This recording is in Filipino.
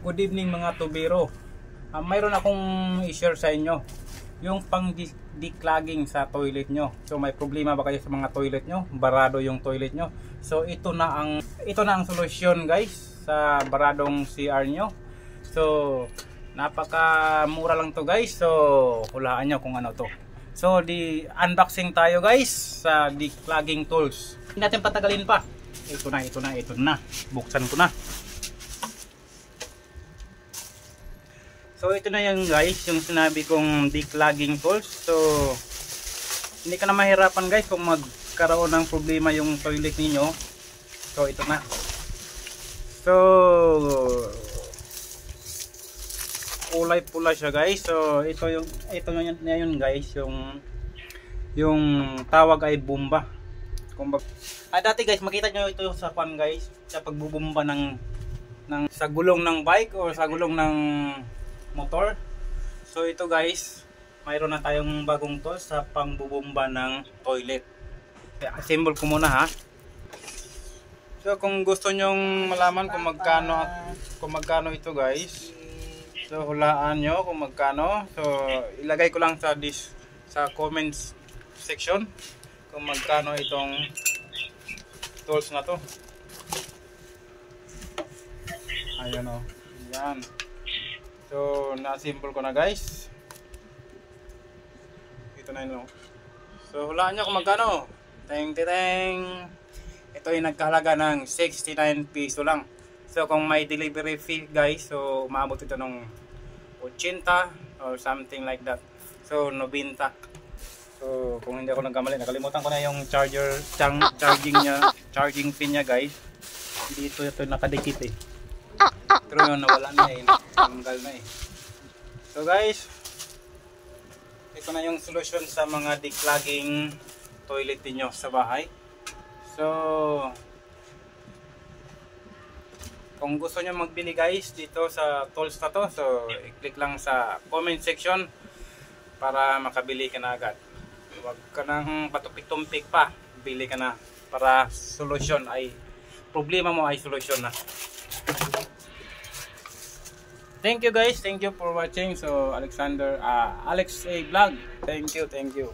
Good evening mga tubero. Mayroon akong i-share sa inyo yung pang declogging sa toilet nyo. So may problema ba kayo sa mga toilet nyo? Barado yung toilet nyo. So ito na ang solusyon guys sa baradong CR nyo. So napakamura lang to guys. So hulaan nyo kung ano to. So di unboxing tayo guys sa declogging tools. Hindi natin patagalin pa. Ito na. Buksan ko na. So ito na yan guys, yung sinabi kong declogging tools. So hindi ka na mahirapan guys kung magkaroon ng problema yung toilet ninyo. So ito na. So kulay pula siya guys. So ito na yun guys, yung tawag ay bomba. Dati guys, makita nyo ito sa pan guys, sa pagbubumba sa gulong ng bike o sa gulong ng motor. So ito guys, mayroon na tayong bagong tools sa pangbubumba ng toilet. Assemble ko muna ha. So kung gusto nyong malaman kung magkano ito guys, so hulaan nyo kung magkano. So ilagay ko lang sa comments section kung magkano itong tools na to. Ayan o. Yan. So na-assemble ko na guys. Ito na yun. So hulaan nyo kung magkano. Teng. Ito ay nagkahalaga ng 69 piso lang. So kung may delivery fee guys, so umabot ito ng 80 or something like that. So 90. So kung hindi ako nagkamali, nakalimutan ko na yung charging pin niya guys. Dito ito nakadikit eh. Pero yun, nawala na eh. Tanggal na eh. So guys, ito na yung solusyon sa mga declogging toilet niyo sa bahay. So kung gusto niyo magbili guys dito sa tools na to, so i-click lang sa comment section para makabili ka na agad. Huwag ka nang patupik-tumpik pa, bili ka na para problema mo ay solusyon na. Thank you guys, thank you for watching. So Alex A Vlog, thank you.